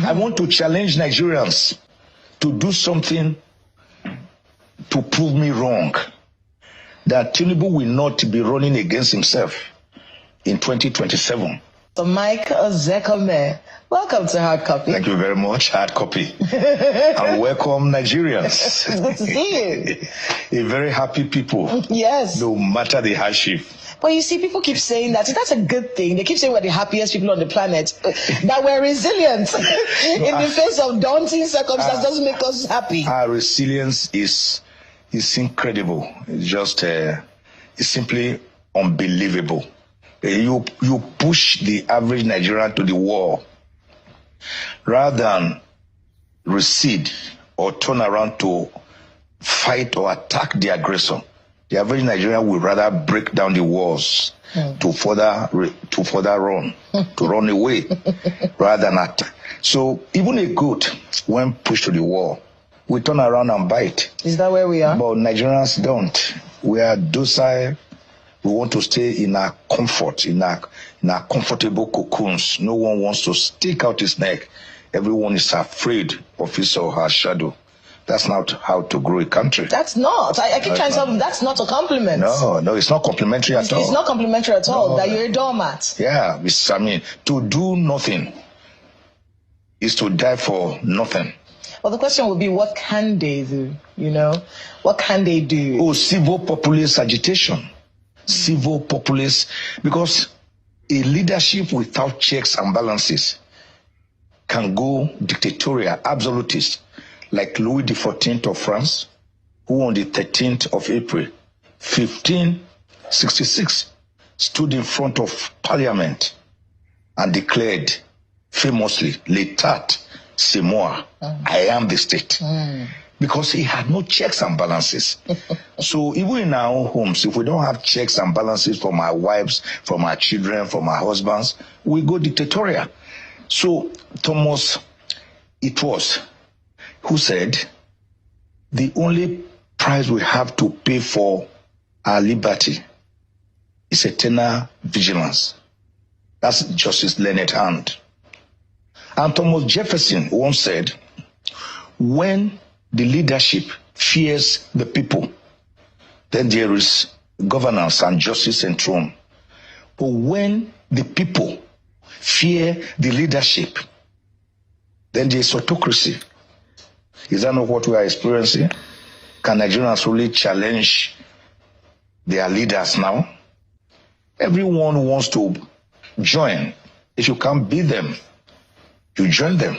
I want to challenge Nigerians to do something to prove me wrong. That Tinubu will not be running against himself in 2027. So Mike Ozekome, welcome to Hard Copy. Thank you very much, Hard Copy. And welcome, Nigerians. Good to see you. A very happy people. Yes. No matter the hardship. But you see, people keep saying that. That's a good thing. They keep saying we're the happiest people on the planet. That we're resilient in the face of daunting circumstances doesn't make us happy. Our resilience is incredible. It's just, it's simply unbelievable. You push the average Nigerian to the wall rather than recede or turn around to fight or attack the aggressor. The average Nigerian would rather break down the walls to further run, to run away rather than attack. So even a goat, when pushed to the wall, we turn around and bite. Is that where we are? But Nigerians don't. We are docile. We want to stay in our comfort, in our comfortable cocoons. No one wants to stick out his neck. Everyone is afraid of his or her shadow. That's not how to grow a country. That's not. I keep trying to tell them that's not a compliment. No, it's not complimentary at all. It's not complimentary at all, that you're a doormat. Yeah, I mean, to do nothing is to die for nothing. Well, the question would be, what can they do? You know, what can they do? Oh, civil populist agitation. Civil populist, because a leadership without checks and balances can go dictatorial, absolutist, like Louis XIV of France, who on the 13th of April, 1566, stood in front of Parliament and declared famously, "L'état, c'est moi, I am the state." Because he had no checks and balances. So even in our own homes, if we don't have checks and balances from our wives, from our children, from our husbands, we go dictatorial. So Thomas, it was, who said, the only price we have to pay for our liberty is eternal vigilance. That's Justice Leonard Hand. And Thomas Jefferson once said, when the leadership fears the people, then there is governance and justice enthroned. But when the people fear the leadership, then there is autocracy. Is that not what we are experiencing? Can Nigerians really challenge their leaders now? Everyone wants to join. If you can't beat them, you join them.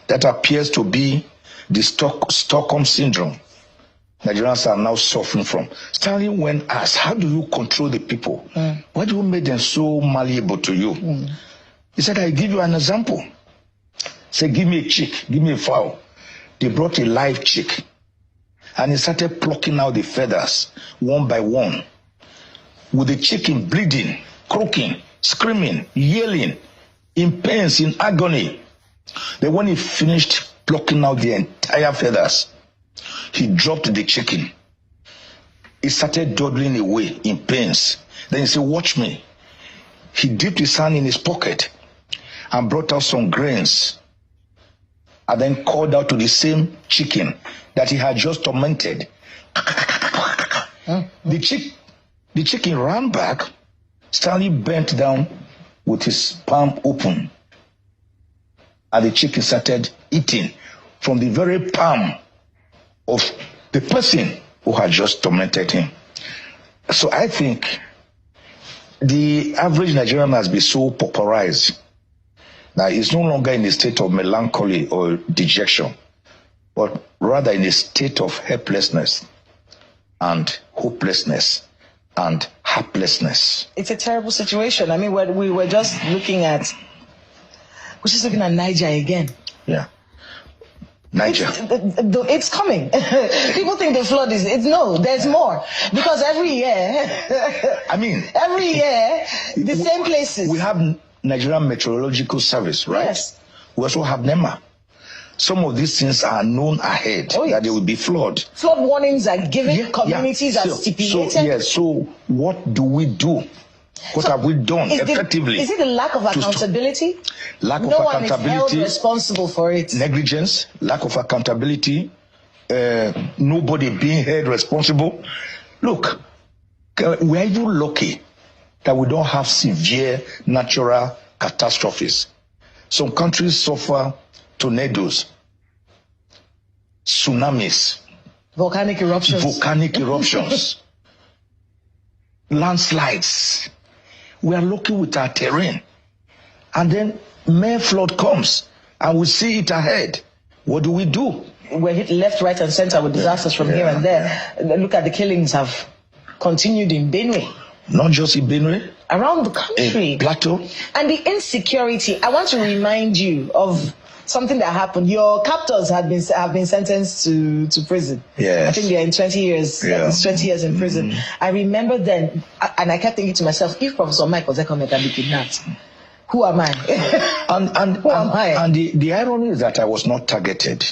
That appears to be the Stockholm syndrome Nigerians are now suffering from. Stanley, when asked, how do you control the people? Why do you make them so malleable to you? He said, I give you an example. Say, give me a chick, give me a fowl. They brought a live chick, and he started plucking out the feathers one by one, with the chicken bleeding, croaking, screaming, yelling, in pains, in agony. Then when he finished plucking out the entire feathers, he dropped the chicken. He started dawdling away in pains. Then he said, watch me. He dipped his hand in his pocket and brought out some grains, and then called out to the same chicken that he had just tormented. The chicken ran back. Stanley bent down with his palm open, and the chicken started eating from the very palm of the person who had just tormented him. So I think the average Nigerian has been so pauperized that he's no longer in a state of melancholy or dejection, but rather in a state of helplessness and hopelessness and helplessness. It's a terrible situation. I mean, we were just looking at Niger again. Yeah. Niger. It's coming. People think the flood is, no, there's more. Because every year, the same places. We have Nigerian Meteorological Service, right? Yes. We also have NEMA. Some of these things are known ahead, that there will be flood. Flood warnings are given, communities are stipulated. So what do we do? What have we done effectively? Is it the lack of accountability? Lack of no accountability. one is held responsible for it. Negligence, lack of accountability, nobody being held responsible. Look, we are even lucky that we don't have severe natural catastrophes. Some countries suffer tornadoes, tsunamis, volcanic eruptions, landslides. We are lucky with our terrain. And then mere flood comes and we see it ahead. What do? We're hit left, right, and center with disasters from here and there. Look at the killings have continued in Benue. Not just in Benue. Around the country. In Plateau. And the insecurity. I want to remind you of something that happened. Your captors have been sentenced to prison. Yes. I think they're in 20 years. Yeah. It's 20 years in prison. I remember then, and I kept thinking to myself, if Professor Mike Ozekome can be kidnapped, who am I? Who am I? And the irony is that I was not targeted.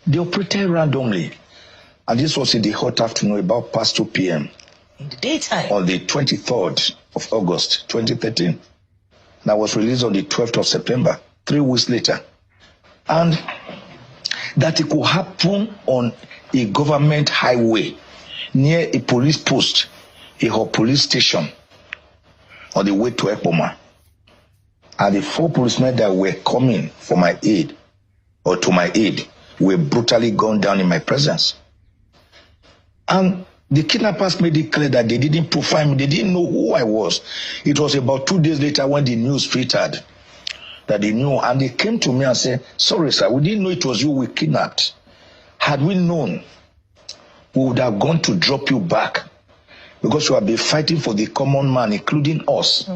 They operated randomly. And this was in the hot afternoon, about past 2 p.m. In the daytime? On the 23rd of August, 2013. And I was released on the 12th of September, 3 weeks later. And that it could happen on a government highway near a police post, a police station, on the way to Ekpoma. And the 4 policemen that were coming for my aid, or to my aid, were brutally gunned down in my presence. And the kidnappers made it clear that they didn't profile me. They didn't know who I was. It was about 2 days later when the news filtered that they knew. And they came to me and said, sorry, sir, we didn't know it was you we kidnapped. Had we known, we would have gone to drop you back because you have been fighting for the common man, including us.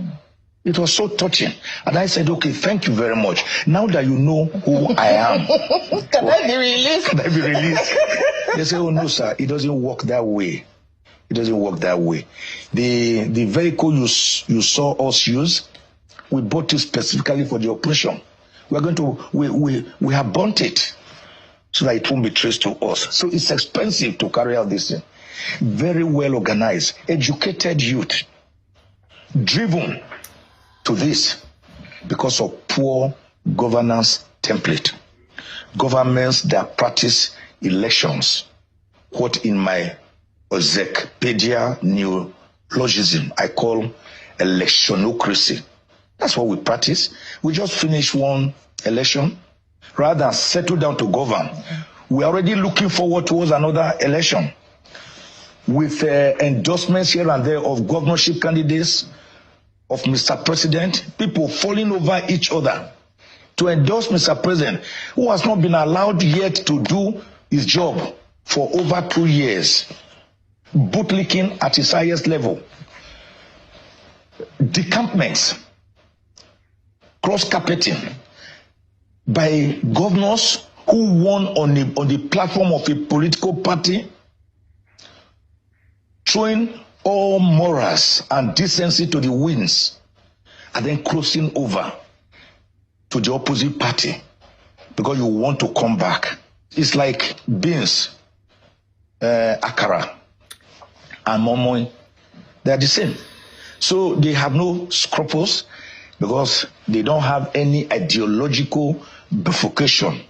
It was so touching. And I said, okay, thank you very much. Now that you know who I am. Can I be released? Can I be released? They say, oh no, sir, it doesn't work that way. It doesn't work that way. The vehicle you saw us use, we bought it specifically for the operation. We have burnt it so that it won't be traced to us. So it's expensive to carry out this thing. Very well organized, educated youth, driven to this because of poor governance template. Governments that practice elections, what in my Ozekpedia neologism I call electionocracy. That's what we practice. We just finished one election. Rather than settle down to govern, we're already looking forward towards another election with endorsements here and there of governorship candidates, of Mr. President, people falling over each other to endorse Mr. President, who has not been allowed yet to do his job for over 2 years. Bootlicking at its highest level. Decampments, cross-carpeting by governors who won on the platform of a political party, throwing all morals and decency to the winds, and then crossing over to the opposite party because you want to come back. It's like beans, akara, and momoy. They are the same. So they have no scruples because they don't have any ideological bifurcation.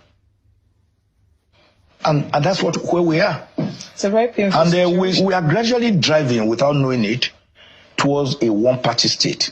And that's where we are. It's a very painful situation. And we are gradually driving, without knowing it, towards a one-party state.